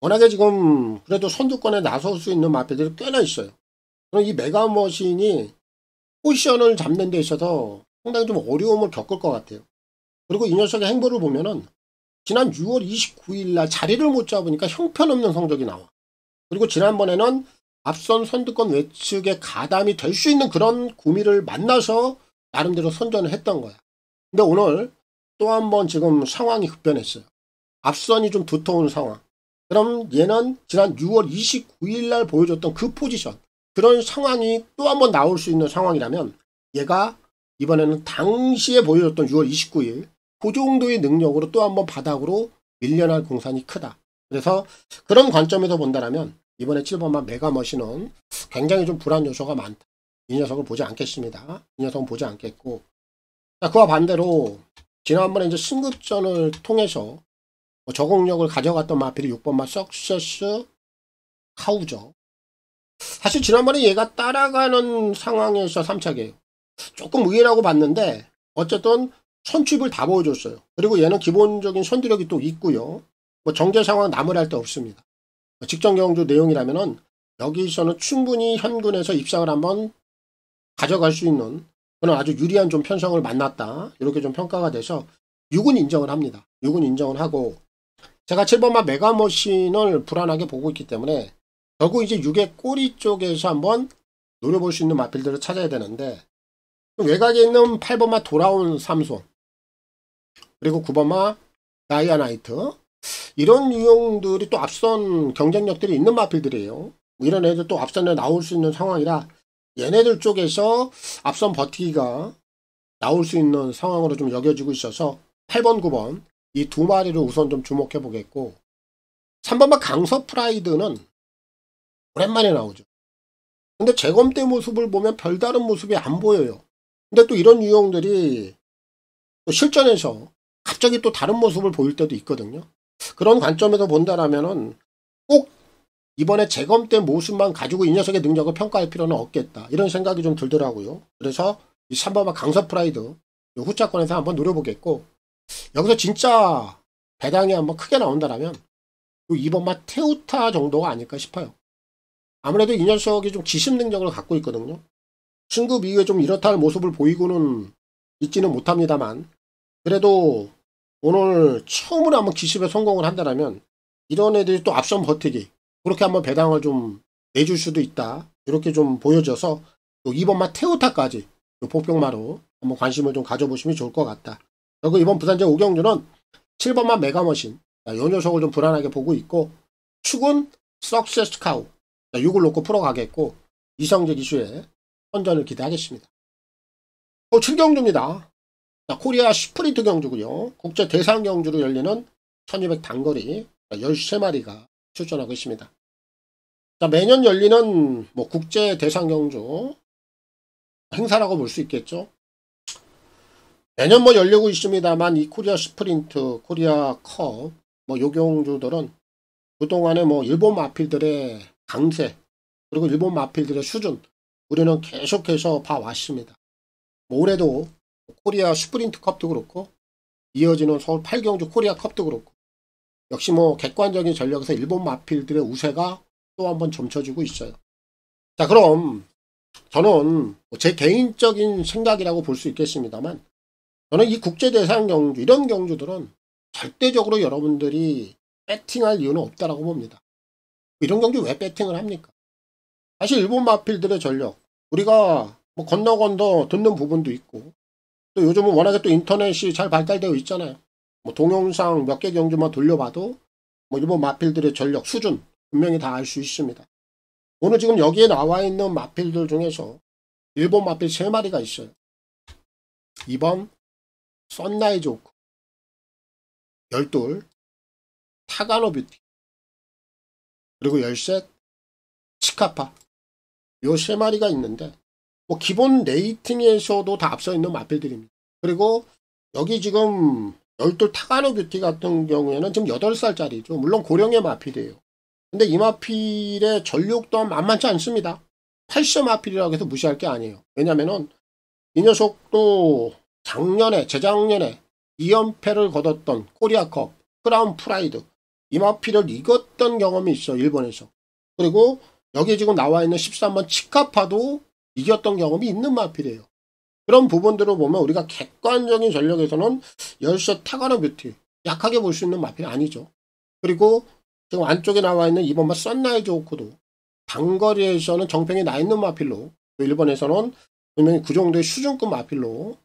워낙에 지금 그래도 선두권에 나설 수 있는 마필들이 꽤나 있어요. 그럼 이 메가머신이 포지션을 잡는 데 있어서 상당히 좀 어려움을 겪을 것 같아요. 그리고 이 녀석의 행보를 보면은 지난 6월 29일 날 자리를 못 잡으니까 형편없는 성적이 나와. 그리고 지난번에는 앞선 선두권 외측에 가담이 될 수 있는 그런 구미를 만나서 나름대로 선전을 했던 거야. 근데 오늘 또 한 번 지금 상황이 급변했어요. 앞선이 좀 두터운 상황. 그럼 얘는 지난 6월 29일 날 보여줬던 그 포지션, 그런 상황이 또 한 번 나올 수 있는 상황이라면 얘가 이번에는 당시에 보여줬던 6월 29일 그 정도의 능력으로 또 한 번 바닥으로 밀려날 공산이 크다. 그래서 그런 관점에서 본다면 이번에 7번만 메가머신은 굉장히 좀 불안 요소가 많다. 이 녀석을 보지 않겠습니다. 이 녀석은 보지 않겠고, 자, 그와 반대로 지난번에 이제 승급전을 통해서 적응력을 가져갔던 마필이 6번마 석세스 카우저. 사실 지난번에 얘가 따라가는 상황에서 3차게요. 조금 의외라고 봤는데 어쨌든 선취입을 다 보여줬어요. 그리고 얘는 기본적인 선두력이 또 있고요. 뭐 정제 상황 나무랄 데 없습니다. 직전 경주 내용이라면은 여기서는 충분히 현군에서 입상을 한번 가져갈 수 있는 그런 아주 유리한 좀 편성을 만났다. 이렇게 좀 평가가 돼서 6은 인정을 합니다. 6은 인정을 하고, 제가 7번마 메가머신을 불안하게 보고 있기 때문에 결국 이제 6의 꼬리 쪽에서 한번 노려볼 수 있는 마필들을 찾아야 되는데, 외곽에 있는 8번마 돌아온 삼손, 그리고 9번마 다이아나이트, 이런 유형들이 또 앞선 경쟁력들이 있는 마필들이에요. 이런 애들 또 앞선에 나올 수 있는 상황이라 얘네들 쪽에서 앞선 버티기가 나올 수 있는 상황으로 좀 여겨지고 있어서 8번, 9번 이 2마리를 우선 좀 주목해 보겠고, 3번마 강서 프라이드는 오랜만에 나오죠. 근데 재검 때 모습을 보면 별다른 모습이 안 보여요. 근데 또 이런 유형들이 또 실전에서 갑자기 또 다른 모습을 보일 때도 있거든요. 그런 관점에서 본다라면은 꼭 이번에 재검 때 모습만 가지고 이 녀석의 능력을 평가할 필요는 없겠다. 이런 생각이 좀 들더라고요. 그래서 이 3번마 강서 프라이드 후차권에서 한번 노려보겠고, 여기서 진짜 배당이 한번 크게 나온다라면 2번마 테우타 정도가 아닐까 싶어요. 아무래도 이 녀석이 좀 지심 능력을 갖고 있거든요. 승급 이후에 좀 이렇다 할 모습을 보이고는 있지는 못합니다만, 그래도 오늘 처음으로 한번 기습에 성공을 한다면 이런 애들이 또 앞선 버티기, 그렇게 한번 배당을 좀 내줄 수도 있다, 이렇게 좀 보여져서 또 2번마 테우타까지 복병마로 한번 관심을 좀 가져보시면 좋을 것 같다. 그리고 이번 부산제 오경주는 7번마 메가머신, 이 녀석을 좀 불안하게 보고 있고, 축은 석세스 카우, 6을 놓고 풀어가겠고, 이성재 기수의 선전을 기대하겠습니다. 또 7경주입니다. 코리아 스프린트 경주고요. 국제 대상 경주로 열리는 1200 단거리 13마리가 출전하고 있습니다. 자, 매년 열리는 뭐 국제 대상 경주 행사라고 볼 수 있겠죠. 매년 뭐 열리고 있습니다만, 이 코리아 스프린트, 코리아 컵, 뭐 요 경주들은 그동안에 뭐 일본 마필들의 강세, 그리고 일본 마필들의 수준, 우리는 계속해서 봐왔습니다. 뭐 올해도 코리아 스프린트 컵도 그렇고, 이어지는 서울 8경주 코리아 컵도 그렇고, 역시 뭐 객관적인 전력에서 일본 마필들의 우세가 또 한번 점쳐지고 있어요. 자, 그럼 저는 제 개인적인 생각이라고 볼 수 있겠습니다만, 저는 이 국제대상 경주, 이런 경주들은 절대적으로 여러분들이 배팅할 이유는 없다라고 봅니다. 이런 경주 왜 배팅을 합니까? 사실 일본 마필들의 전력, 우리가 뭐 건너 듣는 부분도 있고, 또 요즘은 워낙에 또 인터넷이 잘 발달되어 있잖아요. 뭐 동영상 몇 개 경주만 돌려봐도 뭐 일본 마필들의 전력 수준 분명히 다 알 수 있습니다. 오늘 지금 여기에 나와 있는 마필들 중에서 일본 마필 3마리가 있어요. 2번 썬라이즈 오크, 12 타가노 뷰티, 그리고 13 치카파, 요 3마리가 있는데, 뭐 기본 레이팅에서도 다 앞서 있는 마필들입니다. 그리고 여기 지금 12 타가노 뷰티 같은 경우에는 지금 8살짜리죠. 물론 고령의 마필이에요. 근데 이 마필의 전력 또한 만만치 않습니다. 8세 마필이라고 해서 무시할 게 아니에요. 왜냐면은 이 녀석도 재작년에 2연패를 거뒀던 코리아컵, 크라운 프라이드, 이 마필을 이겼던 경험이 있어, 일본에서. 그리고 여기 지금 나와 있는 13번 치카파도 이겼던 경험이 있는 마필이에요. 그런 부분들을 보면 우리가 객관적인 전력에서는 10세 타가노 뷰티, 약하게 볼 수 있는 마필이 아니죠. 그리고 지금 안쪽에 나와 있는 2번마 썬라이즈 오크도 단거리에서는 정평이 나 있는 마필로, 일본에서는 분명히 그 정도의 수준급 마필로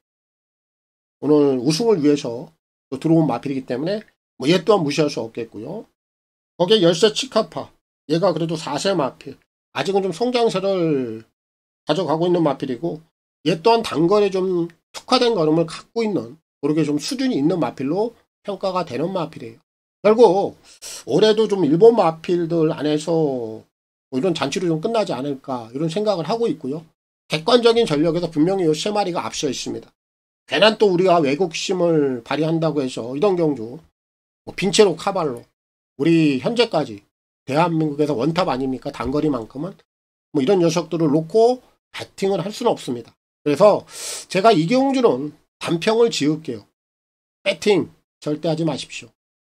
오늘 우승을 위해서 또 들어온 마필이기 때문에 뭐 얘 또한 무시할 수 없겠고요. 거기에 10세 치카파, 얘가 그래도 4세 마필, 아직은 좀 성장세를 가져가고 있는 마필이고, 얘 또한 단거리에 좀 특화된 걸음을 갖고 있는, 그렇게 좀 수준이 있는 마필로 평가가 되는 마필이에요. 결국 올해도 좀 일본 마필들 안에서 뭐 이런 잔치로 좀 끝나지 않을까, 이런 생각을 하고 있고요. 객관적인 전력에서 분명히 이 3마리가 앞서 있습니다. 괜한 또 우리가 외국심을 발휘한다고 해서 이런 경주, 뭐 빈체로 카발로, 우리 현재까지 대한민국에서 원탑 아닙니까? 단거리만큼은. 뭐 이런 녀석들을 놓고 배팅을 할 수는 없습니다. 그래서 제가 이 경주는 단평을 지을게요. 배팅 절대 하지 마십시오.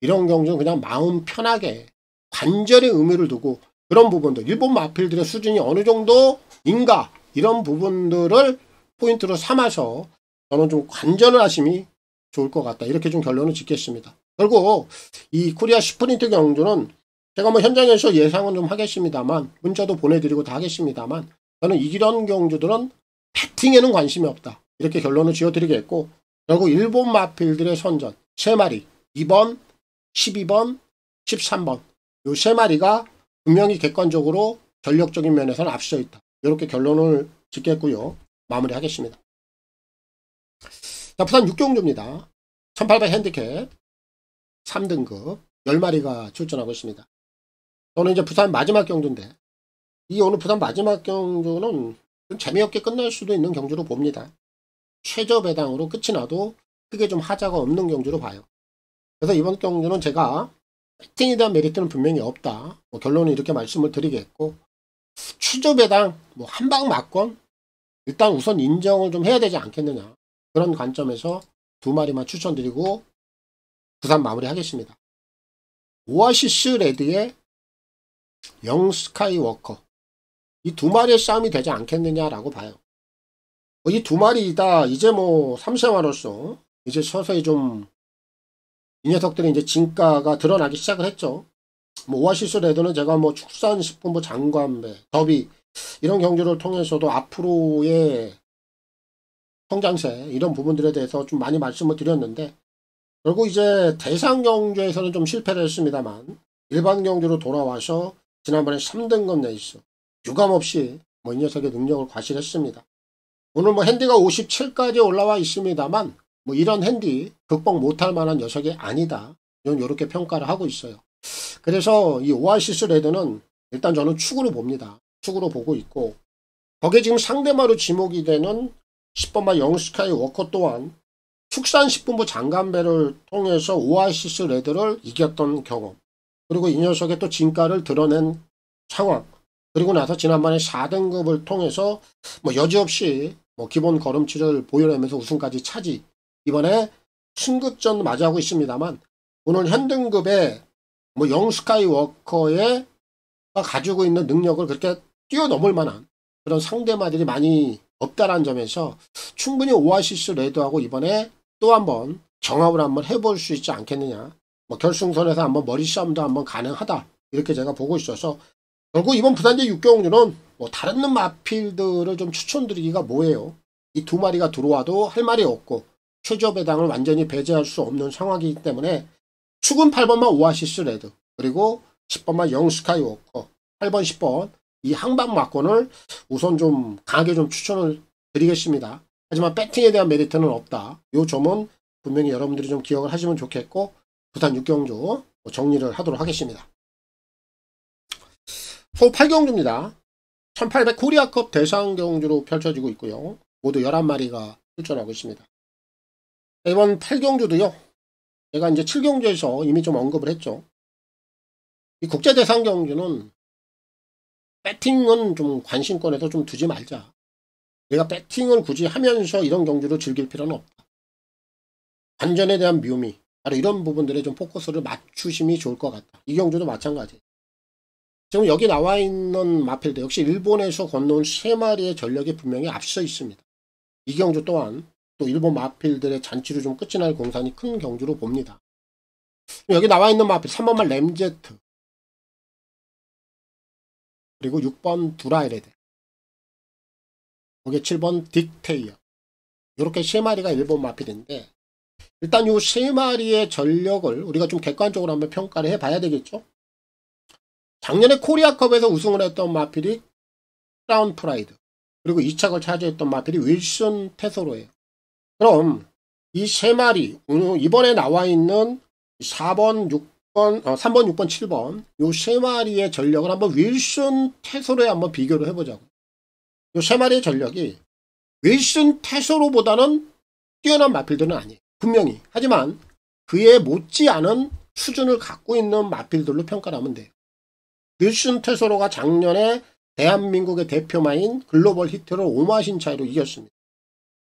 이런 경주는 그냥 마음 편하게 관절의 의미를 두고, 그런 부분들, 일본 마필들의 수준이 어느 정도인가, 이런 부분들을 포인트로 삼아서 저는 좀 관전을 하심이 좋을 것 같다, 이렇게 좀 결론을 짓겠습니다. 결국 이 코리아 스프린트 경주는 제가 뭐 현장에서 예상은 좀 하겠습니다만, 문자도 보내드리고 다 하겠습니다만, 저는 이런 경주들은 배팅에는 관심이 없다, 이렇게 결론을 지어드리겠고, 결국 일본 마필들의 선전 3마리, 2번, 12번, 13번, 요 3마리가 분명히 객관적으로 전력적인 면에서는 앞서 있다, 이렇게 결론을 짓겠고요. 마무리하겠습니다. 자, 부산 6경주입니다. 1800 핸디캡 3등급 10마리가 출전하고 있습니다. 저는 이제 부산 마지막 경주인데, 이 오늘 부산 마지막 경주는 좀 재미없게 끝날 수도 있는 경주로 봅니다. 최저 배당으로 끝이 나도 크게 좀 하자가 없는 경주로 봐요. 그래서 이번 경주는 제가 배팅에 대한 메리트는 분명히 없다, 뭐 결론은 이렇게 말씀을 드리겠고, 최저 배당 뭐 한방 맞건 일단 우선 인정을 좀 해야 되지 않겠느냐, 그런 관점에서 2마리만 추천드리고 부산 마무리하겠습니다. 오아시스 레드의 영 스카이워커, 이 두 마리의 싸움이 되지 않겠느냐라고 봐요. 이 두 마리다 이제 뭐 3세화로서 이제 서서히 좀 이 녀석들이 이제 진가가 드러나기 시작을 했죠. 뭐 오아시스 레드는 제가 뭐 축산식품부 장관배, 더비 이런 경주를 통해서도 앞으로의 성장세 이런 부분들에 대해서 좀 많이 말씀을 드렸는데, 결국 이제 대상 경주에서는 좀 실패를 했습니다만 일반 경주로 돌아와서 지난번에 3등급 레이스 유감없이 뭐 이 녀석의 능력을 과시했습니다. 오늘 뭐 핸디가 57까지 올라와 있습니다만 뭐 이런 핸디 극복 못할 만한 녀석이 아니다, 이렇게 평가를 하고 있어요. 그래서 이 오아시스 레드는 일단 저는 축으로 봅니다. 축으로 보고 있고, 거기에 지금 상대마로 지목이 되는 10번마 영스카이 워커 또한 축산식품부 장관배를 통해서 오아시스 레드를 이겼던 경험, 그리고 이 녀석의 또 진가를 드러낸 상황, 그리고 나서 지난번에 4등급을 통해서 뭐 여지없이 뭐 기본 걸음치를 보여내면서 우승까지 차지, 이번에 순급전 맞이하고 있습니다만 오늘 현등급에 뭐 영스카이워커에 가지고 있는 능력을 그렇게 뛰어넘을 만한 그런 상대마들이 많이 없다라는 점에서 충분히 오아시스 레드하고 이번에 또 한번 경합을 한번 해볼 수 있지 않겠느냐, 뭐 결승선에서 한번 머리싸움도 한번 가능하다, 이렇게 제가 보고 있어서 결국 이번 부산제 6경주는 뭐 다른 마필들을 좀 추천드리기가 뭐예요. 이 두 마리가 들어와도 할 말이 없고 최저 배당을 완전히 배제할 수 없는 상황이기 때문에 축은 8번만 오아시스 레드, 그리고 10번만 영스카이워커, 8번 10번 이 항방 막권을 우선 좀 강하게 좀 추천을 드리겠습니다. 하지만 배팅에 대한 메리트는 없다, 이 점은 분명히 여러분들이 좀 기억을 하시면 좋겠고, 부산 6경주 정리를 하도록 하겠습니다. 소 8경주입니다. 1800 코리아컵 대상 경주로 펼쳐지고 있고요. 모두 11마리가 출전하고 있습니다. 이번 8경주도요. 제가 이제 7경주에서 이미 좀 언급을 했죠. 이 국제 대상 경주는 배팅은 좀 관심권에서 좀 두지 말자. 내가 배팅을 굳이 하면서 이런 경주를 즐길 필요는 없다. 안전에 대한 묘미, 바로 이런 부분들에 좀 포커스를 맞추심이 좋을 것 같다. 이 경주도 마찬가지. 지금 여기 나와 있는 마필들 역시 일본에서 건너온 3마리의 전력이 분명히 앞서 있습니다. 이 경주 또한 또 일본 마필들의 잔치로 좀 끝이 날 공산이 큰 경주로 봅니다. 여기 나와 있는 마필 3번만 램제트, 그리고 6번 두라에레데, 거기에 7번 딕테이어, 이렇게 3마리가 일본 마필인데, 일단 이 3마리의 전력을 우리가 좀 객관적으로 한번 평가를 해봐야 되겠죠. 작년에 코리아컵에서 우승을 했던 마필이 크라운 프라이드, 그리고 2착을 차지했던 마필이 윌슨 테소로예요. 그럼 이 3마리 이번에 나와 있는 4번, 6번, 3번, 6번, 7번 이 3마리의 전력을 한번 윌슨 테소로에 한번 비교를 해보자고. 이 3마리의 전력이 윌슨 테소로보다는 뛰어난 마필들은 아니에요. 분명히. 하지만 그에 못지않은 수준을 갖고 있는 마필들로 평가를 하면 돼요. 윌슨 테소로가 작년에 대한민국의 대표마인 글로벌 히트를 5마신 차이로 이겼습니다.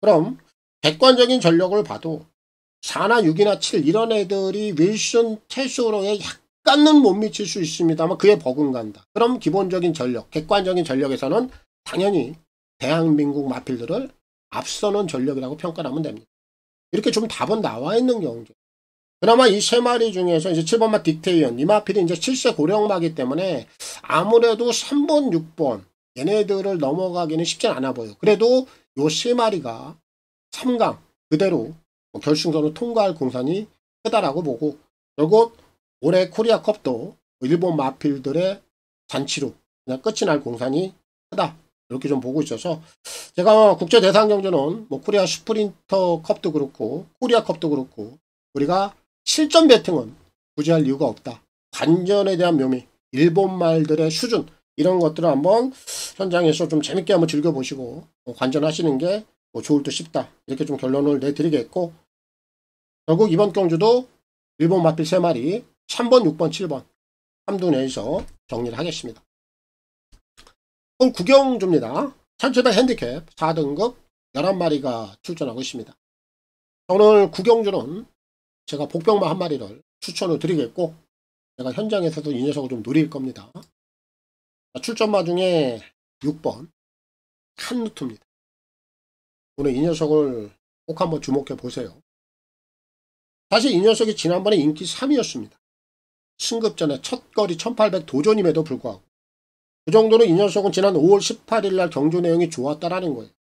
그럼 객관적인 전력을 봐도 4나 6이나 7 이런 애들이 윌슨 테소로에 약간은 못 미칠 수 있습니다만 그에 버금간다. 그럼 기본적인 전력, 객관적인 전력에서는 당연히 대한민국 마필들을 앞서는 전력이라고 평가를 하면 됩니다. 이렇게 좀 답은 나와 있는 경우죠. 그나마 이 3마리 중에서 이제 7번마 딕테이언, 이 마필이 이제 7세 고령마기 때문에 아무래도 3번, 6번 얘네들을 넘어가기는 쉽지 않아 보여요. 그래도 요 3마리가 3강 그대로 결승선을 통과할 공산이 크다라고 보고, 결국 올해 코리아컵도 일본 마필들의 잔치로 그냥 끝이 날 공산이 크다, 이렇게 좀 보고 있어서 제가 국제 대상 경주는 뭐 코리아 스프린터 컵도 그렇고 코리아컵도 그렇고 우리가 실전 배팅은 굳이 할 이유가 없다. 관전에 대한 묘미, 일본 말들의 수준, 이런 것들을 한번 현장에서 좀 재밌게 한번 즐겨보시고 관전하시는 게 좋을 듯 싶다. 이렇게 좀 결론을 내드리겠고, 결국 이번 경주도 일본 마필 3마리 3번, 6번, 7번 3두 내에서 정리를 하겠습니다. 오늘 9경주입니다. 1700 핸디캡 4등급 11마리가 출전하고 있습니다. 오늘 9경주는 제가 복병마 1마리를 추천을 드리겠고, 제가 현장에서도 이 녀석을 좀 노릴 겁니다. 출전마 중에 6번 칸누트입니다. 오늘 이 녀석을 꼭 한번 주목해 보세요. 사실 이 녀석이 지난번에 인기 3위였습니다. 승급전에 첫 거리 1800 도전임에도 불구하고 그 정도로 이 녀석은 지난 5월 18일 날 경주 내용이 좋았다라는 거예요.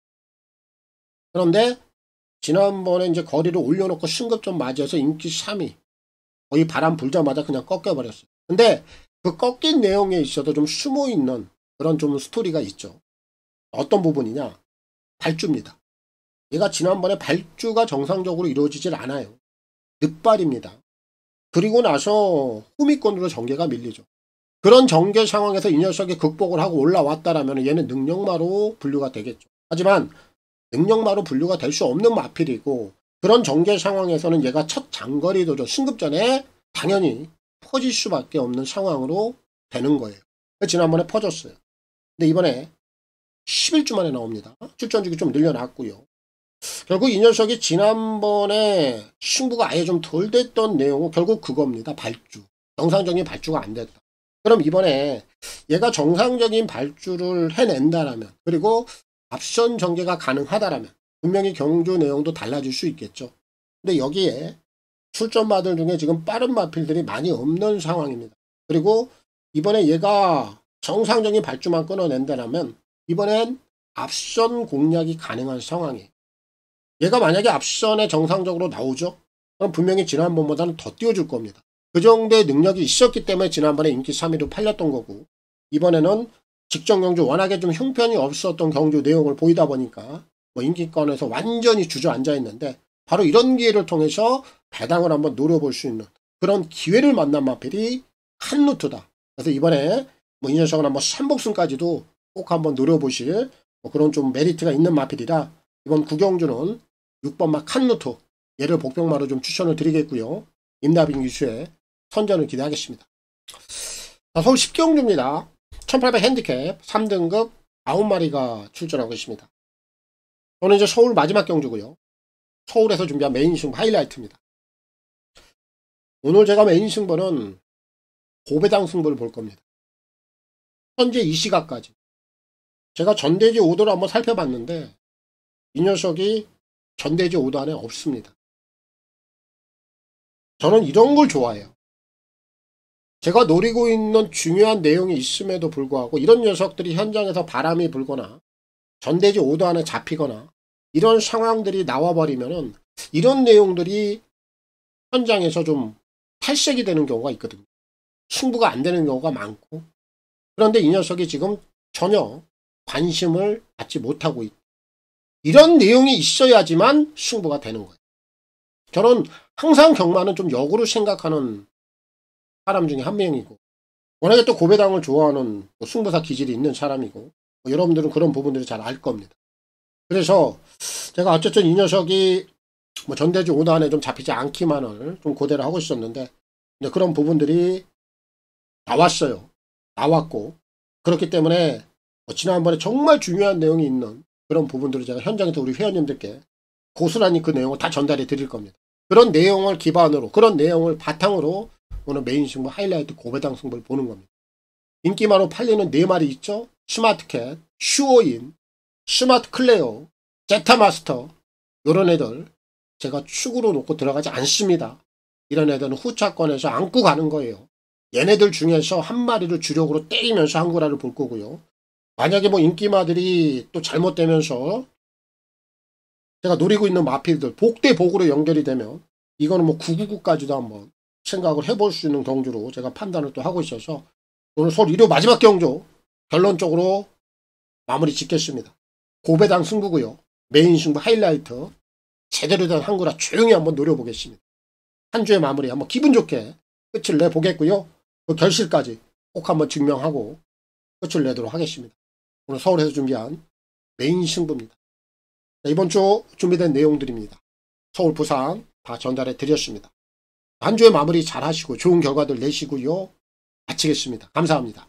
그런데 지난번에 이제 거리를 올려놓고 승급전 맞이해서 인기 3위 거의 바람 불자마자 그냥 꺾여버렸어요. 근데 그 꺾인 내용에 있어도 좀 숨어있는 그런 좀 스토리가 있죠. 어떤 부분이냐? 발주입니다. 얘가 지난번에 발주가 정상적으로 이루어지질 않아요. 늑발입니다. 그리고 나서 후미권으로 전개가 밀리죠. 그런 전개 상황에서 이 녀석이 극복을 하고 올라왔다라면 얘는 능력마로 분류가 되겠죠. 하지만 능력마로 분류가 될 수 없는 마필이고 그런 전개 상황에서는 얘가 첫 장거리 도전 승급전에 당연히 퍼질 수밖에 없는 상황으로 되는 거예요. 지난번에 퍼졌어요. 근데 이번에 11주 만에 나옵니다. 출전주기 좀 늘려놨고요. 결국 이 녀석이 지난번에 승부가 아예 좀 덜 됐던 내용은 결국 그겁니다. 발주. 정상적인 발주가 안 됐다. 그럼 이번에 얘가 정상적인 발주를 해낸다라면 그리고 앞선 전개가 가능하다라면 분명히 경주 내용도 달라질 수 있겠죠. 근데 여기에 출전마들 중에 지금 빠른 마필들이 많이 없는 상황입니다. 그리고 이번에 얘가 정상적인 발주만 끊어낸다라면 이번엔 앞선 공략이 가능한 상황이에요. 얘가 만약에 앞선에 정상적으로 나오죠? 그럼 분명히 지난번보다는 더 띄워줄 겁니다. 그 정도의 능력이 있었기 때문에 지난번에 인기 3위로 팔렸던 거고 이번에는 직전 경주 워낙에 좀 형편이 없었던 경주 내용을 보이다 보니까 뭐 인기권에서 완전히 주저앉아 있는데 바로 이런 기회를 통해서 배당을 한번 노려볼 수 있는 그런 기회를 만난 마필이 칸누트다. 그래서 이번에 뭐 이 녀석은 한번 3복승까지도 꼭 한번 노려보실 뭐 그런 좀 메리트가 있는 마필이라 이번 구경주는 6번마 칸누트 얘를 복병마로 좀 추천을 드리겠고요. 임나빈 기수의 선전을 기대하겠습니다. 자, 서울 10경주입니다. 1800 핸디캡 3등급 9마리가 출전하고 있습니다. 저는 이제 서울 마지막 경주고요. 서울에서 준비한 메인 승부 하이라이트입니다. 오늘 제가 메인 승부는 고배당 승부를 볼 겁니다. 현재 이 시각까지 제가 전대지 오도를 한번 살펴봤는데 이 녀석이 전대지 오도 안에 없습니다. 저는 이런 걸 좋아해요. 제가 노리고 있는 중요한 내용이 있음에도 불구하고 이런 녀석들이 현장에서 바람이 불거나 전대지 오도 안에 잡히거나 이런 상황들이 나와버리면은 이런 내용들이 현장에서 좀 탈색이 되는 경우가 있거든요. 승부가 안 되는 경우가 많고 그런데 이 녀석이 지금 전혀 관심을 받지 못하고 있다. 이런 내용이 있어야지만 승부가 되는 거예요. 저는 항상 경마는 좀 역으로 생각하는 사람 중에 한 명이고 워낙에 또 고배당을 좋아하는 승부사 기질이 있는 사람이고 여러분들은 그런 부분들을 잘 알 겁니다. 그래서 제가 어쨌든 이 녀석이 뭐 전대지 오도 안에 좀 잡히지 않기만을 좀 고대를 하고 있었는데 그런 부분들이 나왔어요. 나왔고 그렇기 때문에 지난번에 정말 중요한 내용이 있는 그런 부분들을 제가 현장에서 우리 회원님들께 고스란히 그 내용을 다 전달해 드릴 겁니다. 그런 내용을 기반으로 그런 내용을 바탕으로 오늘 메인 승부 하이라이트 고배당 승부를 보는 겁니다. 인기만으로 팔리는 4마리 있죠. 스마트캣, 슈어인, 스마트 클레어, 제타마스터 이런 애들 제가 축으로 놓고 들어가지 않습니다. 이런 애들은 후차권에서 안고 가는 거예요. 얘네들 중에서 한 마리를 주력으로 때리면서 한구라를 볼 거고요. 만약에 뭐 인기마들이 또 잘못되면서 제가 노리고 있는 마필들 복대복으로 연결이 되면 이거는 뭐 999까지도 한번 생각을 해볼 수 있는 경주로 제가 판단을 또 하고 있어서 오늘 서울 1호 마지막 경주 결론적으로 마무리 짓겠습니다. 고배당 승부고요. 메인 승부 하이라이트 제대로 된 한구라 조용히 한번 노려보겠습니다. 한 주의 마무리 한번 기분 좋게 끝을 내보겠고요. 그 결실까지 꼭 한번 증명하고 끝을 내도록 하겠습니다. 오늘 서울에서 준비한 메인 승부입니다. 이번 주 준비된 내용들입니다. 서울, 부산 다 전달해 드렸습니다. 한 주의 마무리 잘 하시고 좋은 결과들 내시고요. 마치겠습니다. 감사합니다.